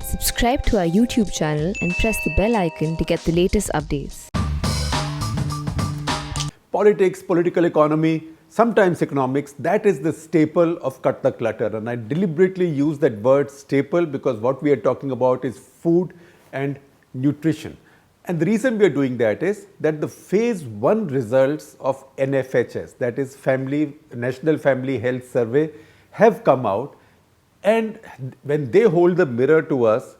Subscribe to our YouTube channel and press the bell icon to get the latest updates. Politics, political economy, sometimes economics, that is the staple of Cut the Clutter. And I deliberately use that word staple because what we are talking about is food and nutrition. And the reason we are doing that is that the phase 1 results of NFHS, that is National Family Health Survey, have come out. And when they hold the mirror to us,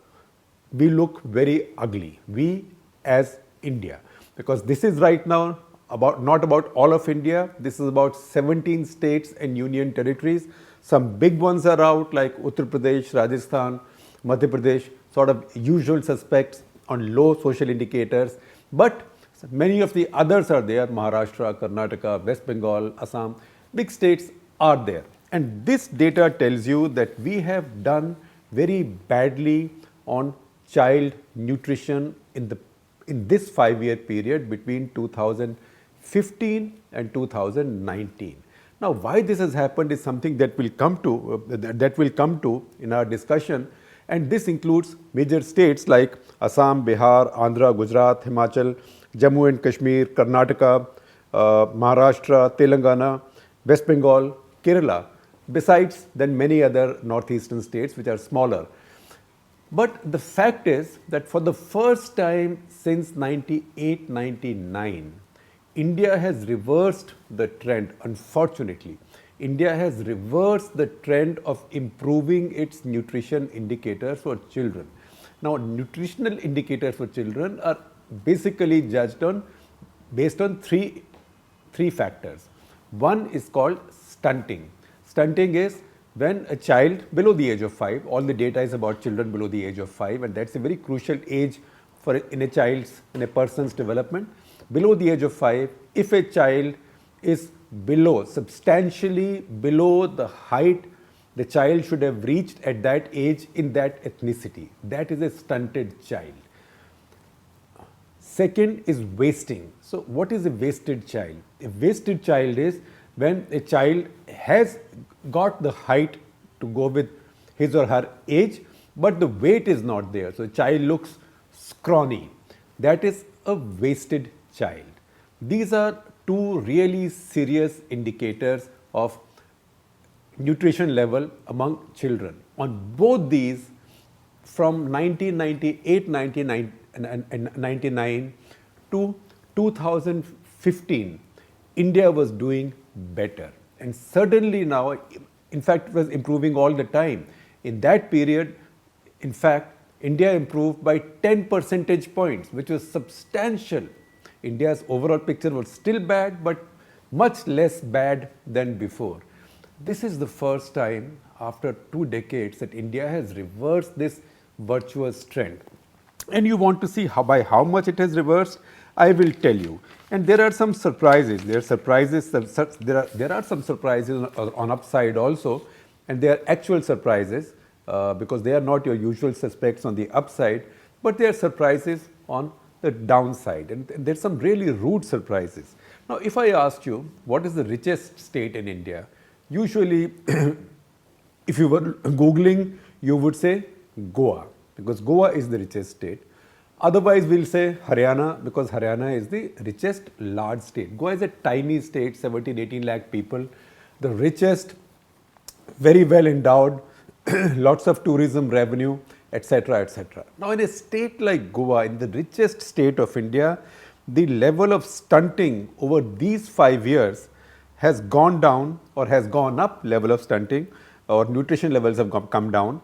we look very ugly, we as India. Because this is right now not about all of India, this is about 17 states and union territories. Some big ones are out like Uttar Pradesh, Rajasthan, Madhya Pradesh, sort of usual suspects on low social indicators. But many of the others are there, Maharashtra, Karnataka, West Bengal, Assam, big states are there. And this data tells you that we have done very badly on child nutrition in this 5-year period between 2015 and 2019. Now, why this has happened is something that will come to in our discussion, and this includes major states like Assam, Bihar, Andhra, Gujarat, Himachal, Jammu and Kashmir, Karnataka, Maharashtra, Telangana, West Bengal, Kerala, besides then many other northeastern states which are smaller. But the fact is that for the first time since 98-99, India has reversed the trend, unfortunately. India has reversed the trend of improving its nutrition indicators for children. Now, nutritional indicators for children are basically based on three factors. One is called stunting. Stunting is when a child below the age of 5, all the data is about children below the age of 5, and that's a very crucial age in a person's development. Below the age of 5, if a child is substantially below the height the child should have reached at that age in that ethnicity, that is a stunted child. Second is wasting. So what is a wasted child? A wasted child is when a child has got the height to go with his or her age, but the weight is not there. So a child looks scrawny. That is a wasted child. These are two really serious indicators of nutrition level among children. On both these, from 1998-99 to 2015, India was doing better. And certainly now, in fact, it was improving all the time. In that period, in fact, India improved by 10 percentage points, which was substantial. India's overall picture was still bad, but much less bad than before. This is the first time after 2 decades that India has reversed this virtuous trend. And you want to see by how much it has reversed? I will tell you. And there are some surprises. There are some surprises on upside also, and they are actual surprises because they are not your usual suspects on the upside, but they are surprises on the downside. And there's some really rude surprises. Now, if I asked you what is the richest state in India, usually if you were Googling, you would say Goa, because Goa is the richest state. Otherwise, we'll say Haryana, because Haryana is the richest large state. Goa is a tiny state, 17-18 lakh people, the richest, very well endowed, lots of tourism revenue, etc., etc. Now, in a state like Goa, in the richest state of India, the level of stunting over these 5 years has gone down or has gone up. Level of stunting or nutrition levels have come down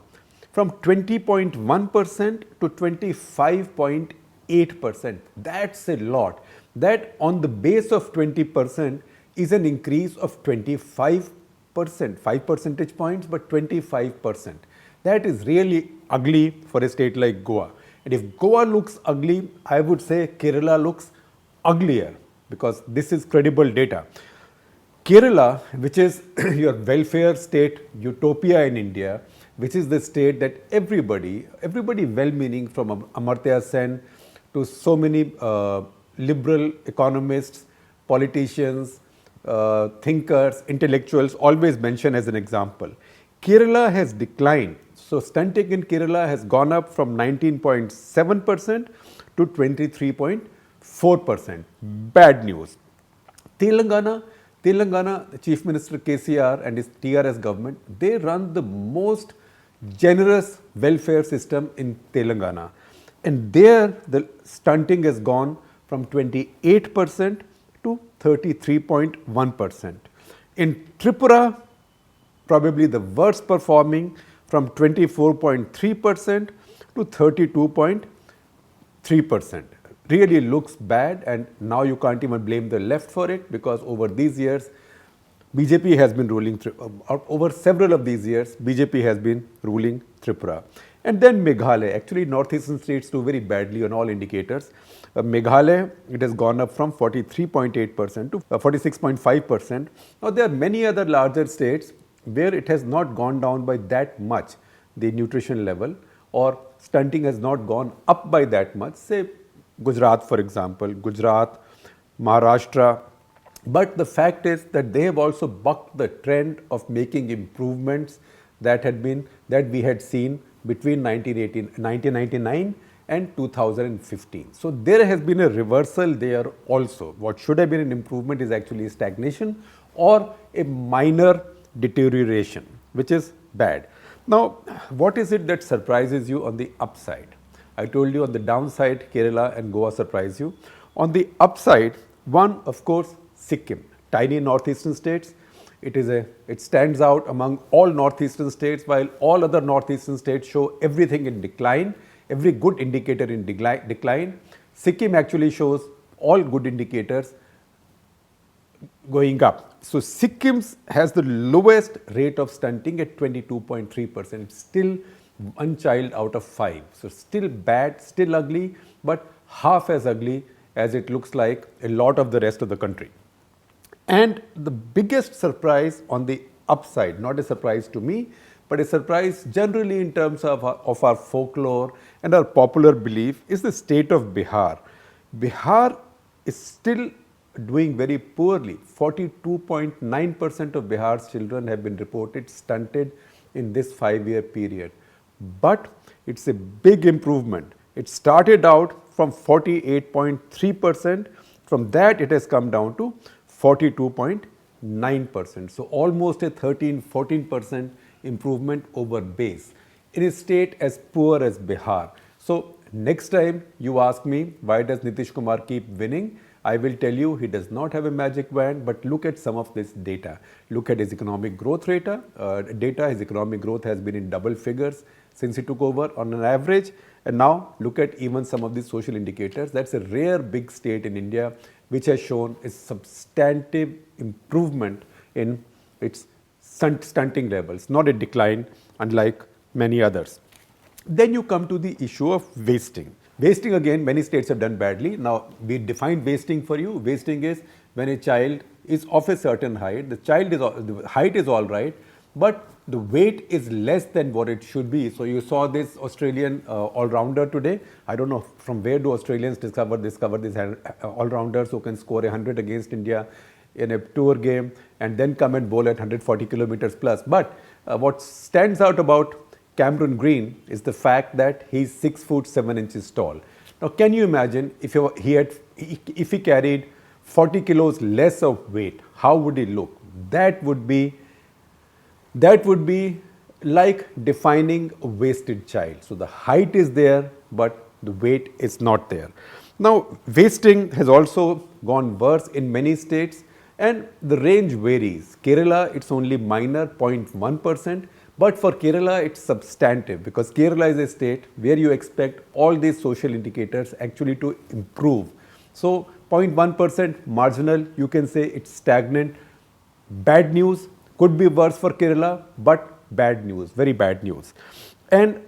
from 20.1% to 25.8%. That's a lot. That on the base of 20% is an increase of 25%, 5 percentage points, but 25%. That is really ugly for a state like Goa. And if Goa looks ugly, I would say Kerala looks uglier, because this is credible data. Kerala, which is your welfare state utopia in India, which is the state that everybody well-meaning from Amartya Sen to so many liberal economists, politicians, thinkers, intellectuals always mention as an example. Kerala has declined So stunting in Kerala has gone up from 19.7% to 23.4%. Bad news. Telangana, the Chief Minister KCR and his TRS government, they run the most generous welfare system in Telangana. And there the stunting has gone from 28% to 33.1%. In Tripura, probably the worst performing, from 24.3% to 32.3%. Really looks bad, and now you can't even blame the left for it, because over these years BJP has been ruling, over several of these years BJP has been ruling Tripura. And then Meghalaya, actually northeastern states do very badly on all indicators. Meghalaya, it has gone up from 43.8% to 46.5%. Now there are many other larger states where it has not gone down by that much, the nutrition level, or stunting has not gone up by that much. Say Gujarat, for example, Gujarat, Maharashtra. But the fact is that they have also bucked the trend of making improvements that we had seen between 1999 and 2015. So there has been a reversal there also. What should have been an improvement is actually stagnation or a minor deterioration, which is bad. Now, what is it that surprises you on the upside? I told you on the downside, Kerala and Goa surprise you. On the upside, one, of course, Sikkim, tiny northeastern states. It stands out among all northeastern states, while all other northeastern states show everything in decline, every good indicator in decline. Sikkim actually shows all good indicators going up. So Sikkim has the lowest rate of stunting at 22.3%. It's still one child out of 5. So still bad, still ugly, but half as ugly as it looks like a lot of the rest of the country. And the biggest surprise on the upside, not a surprise to me, but a surprise generally in terms of our folklore and our popular belief, is the state of Bihar. Bihar is still doing very poorly. 42.9% of Bihar's children have been reported stunted in this 5-year period. But it's a big improvement. It started out from 48.3%. From that, it has come down to 42.9%. So almost a 13-14% improvement over base in a state as poor as Bihar. So next time you ask me, why does Nitish Kumar keep winning? I will tell you, he does not have a magic wand, but look at some of this data. Look at his economic growth data. His economic growth has been in double figures since he took over on an average. And now look at even some of these social indicators. That's a rare big state in India which has shown a substantive improvement in its stunting levels, not a decline unlike many others. Then you come to the issue of wasting. Wasting, again, many states have done badly. Now, we define wasting for you. Wasting is when a child is of a certain height, the height is all right, but the weight is less than what it should be. So you saw this Australian all-rounder today. I don't know from where do Australians discover these all-rounders who can score 100 against India in a tour game and then come and bowl at 140 kilometers plus. But what stands out about Cameron Green is the fact that he's 6 foot 7 inches tall. Now, can you imagine if he carried 40 kilos less of weight, how would he look? That would be like defining a wasted child. So the height is there, but the weight is not there. Now, wasting has also gone worse in many states, and the range varies. Kerala, it's only minor, 0.1%. But for Kerala, it's substantive, because Kerala is a state where you expect all these social indicators actually to improve. So 0.1% marginal, you can say it's stagnant. Bad news, could be worse for Kerala, but bad news, very bad news. And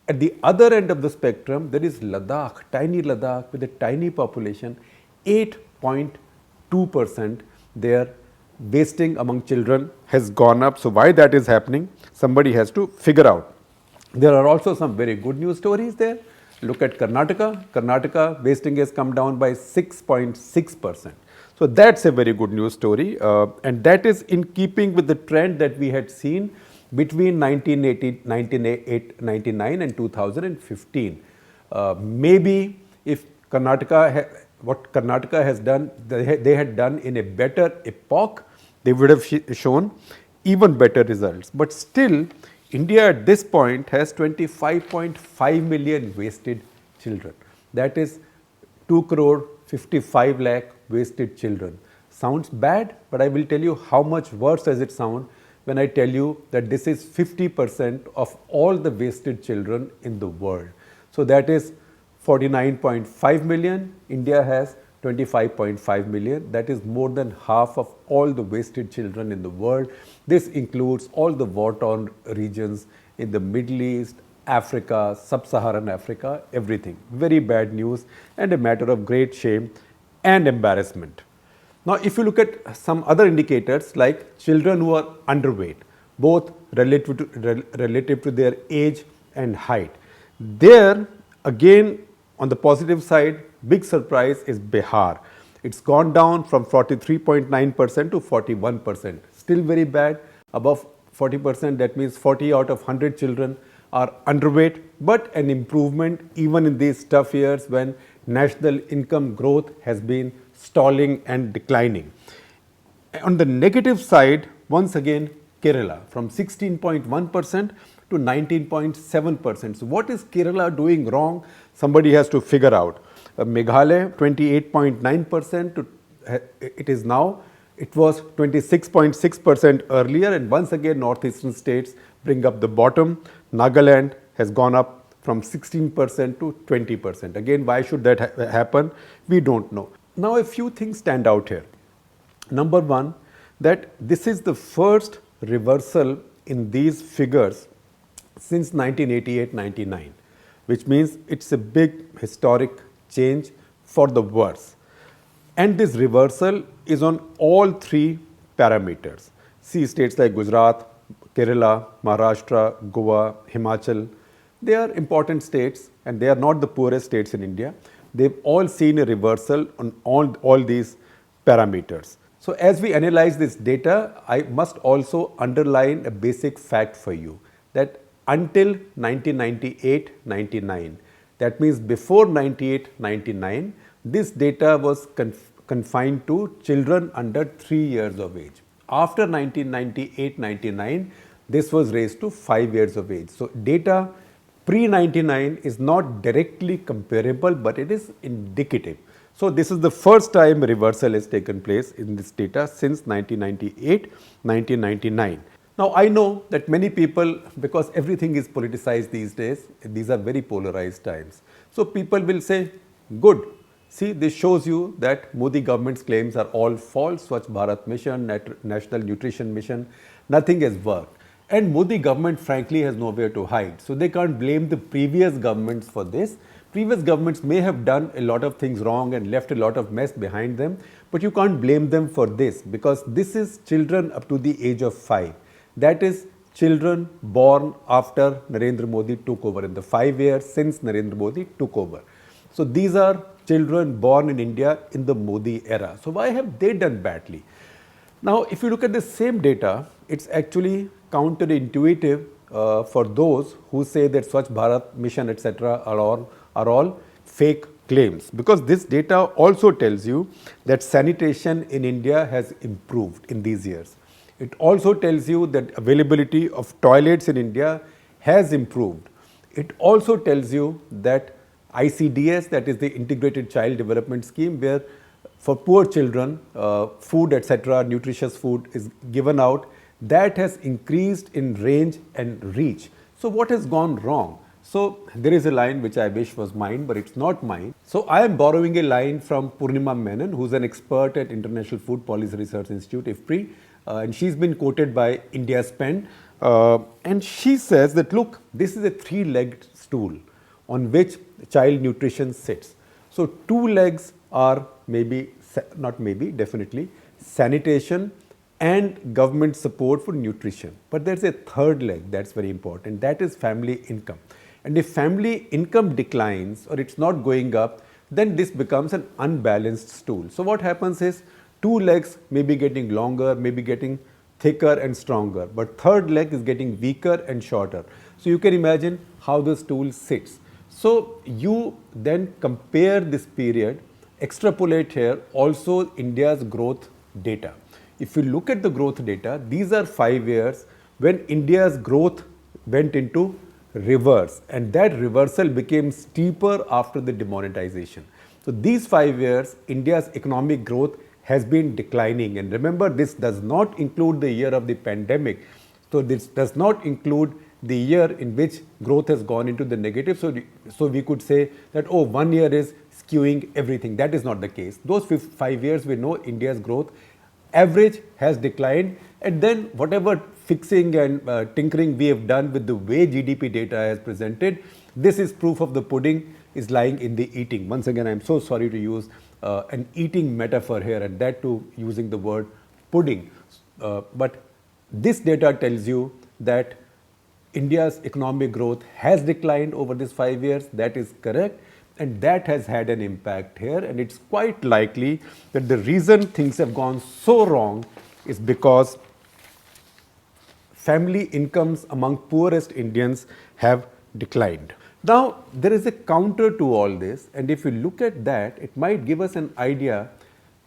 at the other end of the spectrum, there is Ladakh, tiny Ladakh with a tiny population, 8.2% there. Wasting among children has gone up. So why that is happening, somebody has to figure out. There are also some very good news stories there. Look at Karnataka. Karnataka wasting has come down by 6.6%. So that's a very good news story, and that is in keeping with the trend that we had seen between 1999 and 2015. Maybe if what Karnataka has done, they had done in a better epoch, they would have shown even better results. But still, India at this point has 25.5 million wasted children. That is 2 crore 55 lakh wasted children. Sounds bad, but I will tell you how much worse does it sound when I tell you that this is 50% of all the wasted children in the world. So that is 49.5 million, India has 25.5 million. That is more than half of all the wasted children in the world. This includes all the war-torn regions in the Middle East, Africa, Sub-Saharan Africa, everything. Very bad news and a matter of great shame and embarrassment. Now, if you look at some other indicators like children who are underweight, both relative to their age and height, there again on the positive side, big surprise is Bihar. It's gone down from 43.9% to 41%. Still very bad, above 40%, that means 40 out of 100 children are underweight, but an improvement even in these tough years when national income growth has been stalling and declining. On the negative side, once again, Kerala from 16.1% to 19.7%. So what is Kerala doing wrong? Somebody has to figure out. Meghalaya 28.9% to it is now. It was 26.6% earlier, and once again northeastern states bring up the bottom. Nagaland has gone up from 16% to 20%. Again, why should that happen? We don't know. Now a few things stand out here. Number one, that this is the first reversal in these figures since 1988-99, which means it's a big historic change for the worse. And this reversal is on all three parameters. See, states like Gujarat, Kerala, Maharashtra, Goa, Himachal, they are important states and they are not the poorest states in India. They've all seen a reversal on all these parameters. So as we analyze this data, I must also underline a basic fact for you that until 1998-99, that means before 98-99, this data was confined to children under 3 years of age. After 1998-99, this was raised to 5 years of age. So data pre-99 is not directly comparable, but it is indicative. So this is the first time reversal has taken place in this data since 1998-1999. Now I know that many people, because everything is politicized these days, these are very polarized times. So people will say, good, see, this shows you that Modi government's claims are all false. Swachh Bharat Mission, National Nutrition Mission, nothing has worked. And Modi government frankly has nowhere to hide. So they can't blame the previous governments for this. Previous governments may have done a lot of things wrong and left a lot of mess behind them, but you can't blame them for this because this is children up to the age of 5. That is children born after Narendra Modi took over in the 5 years since Narendra Modi took over. So these are children born in India in the Modi era. So why have they done badly? Now, if you look at the same data, it's actually counterintuitive for those who say that Swachh Bharat Mission, etc., are all fake claims, because this data also tells you that sanitation in India has improved in these years. It also tells you that availability of toilets in India has improved. It also tells you that ICDS, that is the Integrated Child Development Scheme, where for poor children, food, etc., nutritious food is given out, that has increased in range and reach. So what has gone wrong? So there is a line which I wish was mine, but it's not mine. So I am borrowing a line from Purnima Menon, who's an expert at International Food Policy Research Institute, IFPRI, and she's been quoted by India's Pen. And she says that, look, this is a three-legged stool on which child nutrition sits. So two legs are definitely sanitation and government support for nutrition. But there's a third leg that's very important, that is family income. And if family income declines or it's not going up, then this becomes an unbalanced stool. So what happens is two legs may be getting longer, maybe getting thicker and stronger, but third leg is getting weaker and shorter. So you can imagine how the stool sits. So you then compare this period, extrapolate here also India's growth data. If you look at the growth data, these are 5 years when India's growth went into reverse, and that reversal became steeper after the demonetization. So these 5 years, India's economic growth has been declining. And remember, this does not include the year of the pandemic. So this does not include the year in which growth has gone into the negative. So we could say that, oh, 1 year is skewing everything. That is not the case. Those 5 years, we know India's growth average has declined, and then whatever fixing and tinkering we have done with the way GDP data has presented, this is proof of the pudding is lying in the eating. Once again, I'm so sorry to use an eating metaphor here, and that too using the word pudding. But this data tells you that India's economic growth has declined over these 5 years. That is correct. And that has had an impact here, and it's quite likely that the reason things have gone so wrong is because family incomes among poorest Indians have declined. Now, there is a counter to all this, and if you look at that, it might give us an idea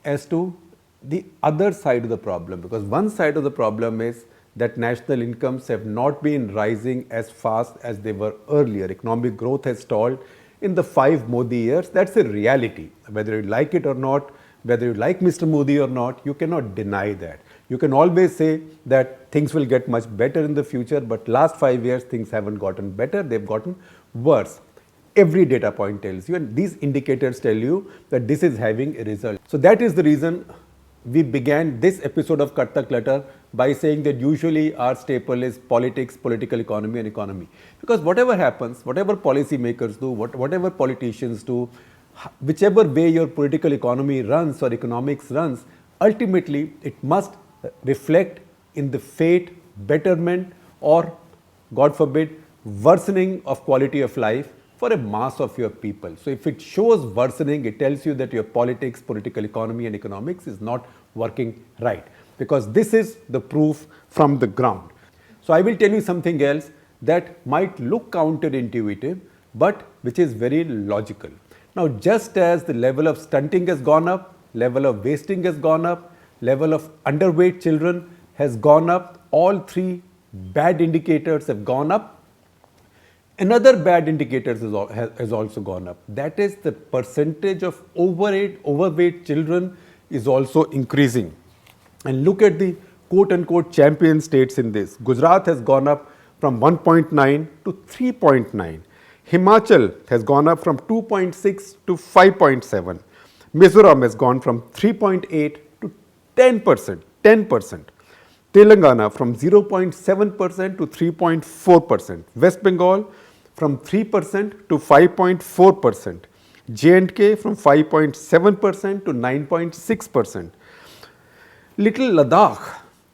as to the other side of the problem, because one side of the problem is that national incomes have not been rising as fast as they were earlier. Economic growth has stalled in the 5 Modi years. That's a reality. Whether you like it or not, whether you like Mr. Modi or not, you cannot deny that. You can always say that things will get much better in the future, but last 5 years things haven't gotten better, they've gotten worse. Every data point tells you, and these indicators tell you that this is having a result. So that is the reason we began this episode of Cut the Clutter by saying that usually our staple is politics, political economy and economy. Because whatever happens, whatever policy makers do, whatever politicians do, whichever way your political economy runs or economics runs, ultimately it must reflect in the fate, betterment or, God forbid, worsening of quality of life for a mass of your people. So if it shows worsening, it tells you that your politics, political economy and economics is not working right, because this is the proof from the ground. So I will tell you something else that might look counterintuitive, but which is very logical. Now, just as the level of stunting has gone up, level of wasting has gone up, level of underweight children has gone up, all 3 bad indicators have gone up. Another bad indicator has also gone up. That is, the percentage of overweight children is also increasing. And look at the quote-unquote champion states in this. Gujarat has gone up from 1.9 to 3.9. Himachal has gone up from 2.6 to 5.7. Mizoram has gone from 3.8 to 10%. Telangana from 0.7% to 3.4%. West Bengal from 3% to 5.4%. J&K from 5.7% to 9.6%. Little Ladakh,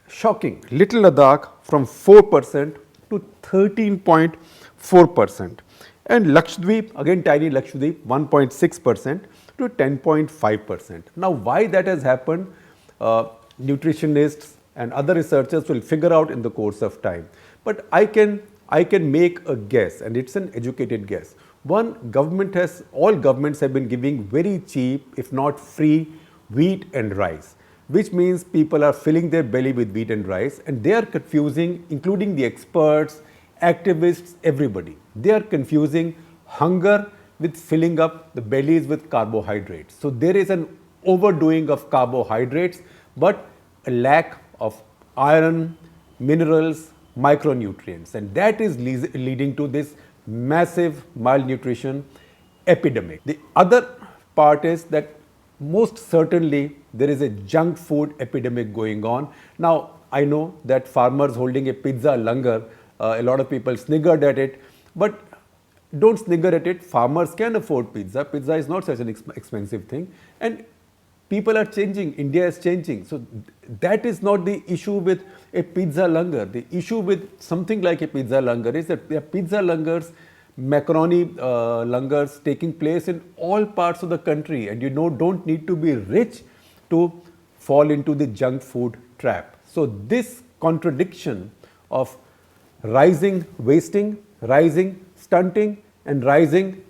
shocking, Little Ladakh from 4% to 13.4%. And Lakshadweep, again tiny Lakshadweep, 1.6% to 10.5%. Now, why that has happened, nutritionists and other researchers will figure out in the course of time. But I can make a guess, and it's an educated guess. One, all governments have been giving very cheap, if not free, wheat and rice, which means people are filling their belly with wheat and rice, and they are confusing, including the experts, activists, everybody. They are confusing hunger with filling up the bellies with carbohydrates. So there is an overdoing of carbohydrates, but a lack of iron, minerals, micronutrients, and that is leading to this massive malnutrition epidemic. The other part is that most certainly there is a junk food epidemic going on. Now, I know that farmers holding a pizza langar, a lot of people sniggered at it, but don't snigger at it. Farmers can afford pizza. Pizza is not such an expensive thing, and people are changing. India is changing. So that is not the issue with a pizza langar. The issue with something like a pizza langar is that there are pizza langars, macaroni langars taking place in all parts of the country, and you don't need to be rich to fall into the junk food trap. So this contradiction of rising wasting, rising stunting, and rising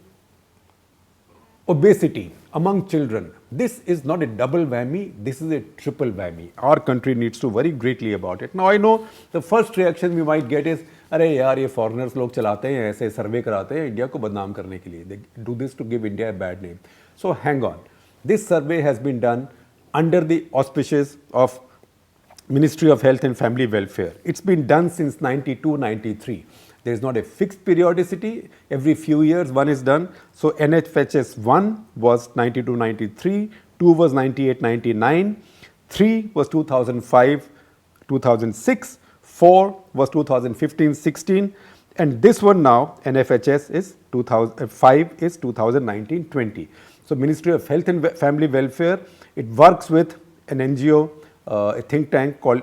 obesity among children. This is not a double whammy, this is a triple whammy. Our country needs to worry greatly about it. Now I know the first reaction we might get is, अरे यार ये foreigners लोग चलाते हैं ऐसे सर्वे कराते हैं India को बदनाम करने के लिए. They do this to give India a bad name. So hang on. This survey has been done under the auspices of Ministry of Health and Family Welfare. It's been done since 92-93. There is not a fixed periodicity. Every few years one is done. So NFHS 1 was 92-93, 2 was 98-99, 3 was 2005-2006, 4 was 2015-16, and this one now, NFHS is 2005 is 2019-20. So Ministry of Health and Family Welfare, it works with an NGO, a think tank called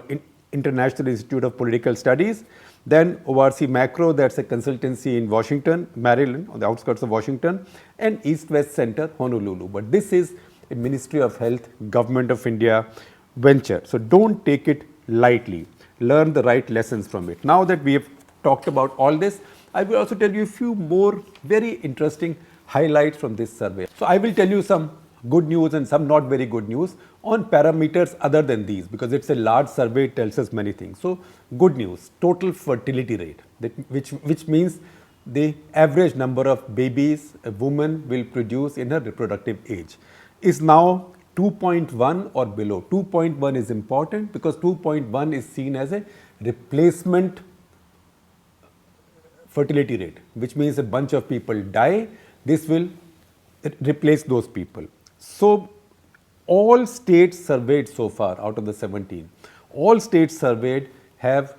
International Institute of Political Studies. Then ORC Macro, that's a consultancy in Washington, Maryland, on the outskirts of Washington, and East West Center, Honolulu. But this is a Ministry of Health, Government of India venture. So don't take it lightly. Learn the right lessons from it. Now that we have talked about all this, I will also tell you a few more very interesting highlights from this survey. So I will tell you some good news and some not very good news on parameters other than these, because it's a large survey, it tells us many things. So good news, total fertility rate, which means the average number of babies a woman will produce in her reproductive age, is now 2.1 or below. 2.1 is important because 2.1 is seen as a replacement fertility rate, which means a bunch of people die, this will replace those people. So all states surveyed so far out of the 17, all states surveyed have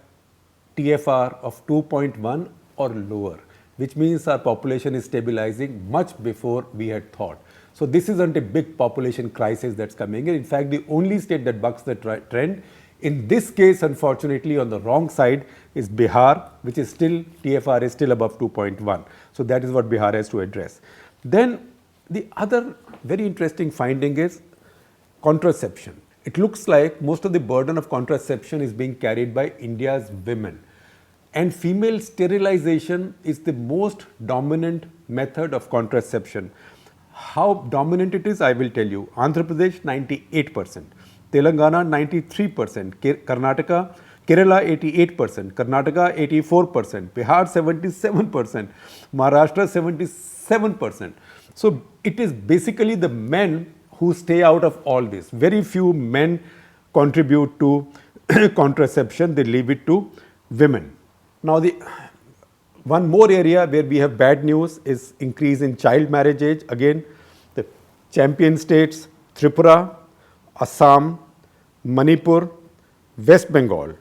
TFR of 2.1 or lower, which means our population is stabilizing much before we had thought. So this isn't a big population crisis that's coming in. In fact, the only state that bucks the trend, in this case, unfortunately, on the wrong side is Bihar, which is still, TFR is still above 2.1. So that is what Bihar has to address. Then the other very interesting finding is contraception. It looks like most of the burden of contraception is being carried by India's women. And female sterilization is the most dominant method of contraception. How dominant it is, I will tell you. Andhra Pradesh, 98%. Telangana, 93%. Kerala, 88%. Karnataka, 84%. Bihar, 77%. Maharashtra, 77%. So it is basically the men who stay out of all this. Very few men contribute to contraception, they leave it to women. Now the one more area where we have bad news is increase in child marriage age. Again, the champion states, Tripura, Assam, Manipur, West Bengal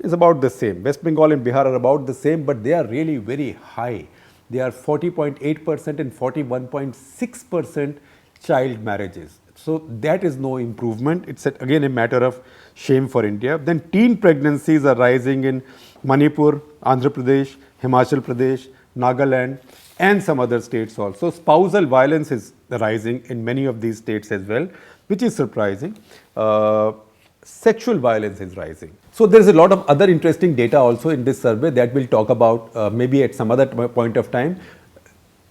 is about the same. West Bengal and Bihar are about the same, but they are really very high. They are 40.8% and 41.6% child marriages. So that is no improvement. It's again a matter of shame for India. Then teen pregnancies are rising in Manipur, Andhra Pradesh, Himachal Pradesh, Nagaland, and some other states also. Spousal violence is rising in many of these states as well, which is surprising. Sexual violence is rising. So there is a lot of other interesting data also in this survey that we'll talk about maybe at some other point of time.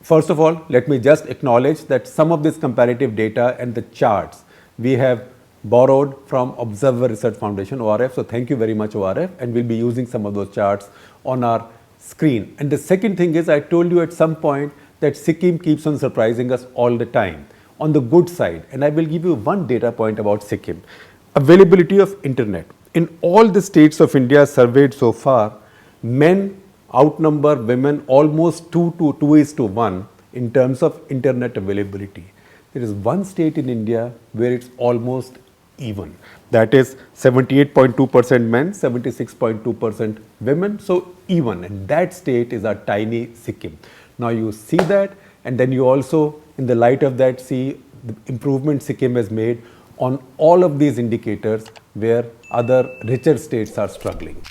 First of all, let me just acknowledge that some of this comparative data and the charts we have borrowed from Observer Research Foundation, ORF. So thank you very much, ORF, and we'll be using some of those charts on our screen. And the second thing is, I told you at some point that Sikkim keeps on surprising us all the time on the good side. And I will give you one data point about Sikkim. Availability of internet. In all the states of India surveyed so far, men outnumber women almost 2:1 in terms of internet availability. There is one state in India where it's almost even. That is 78.2% men, 76.2% women, so even. And that state is our tiny Sikkim. Now you see that, and then you also, in the light of that, see the improvement Sikkim has made on all of these indicators where other richer states are struggling.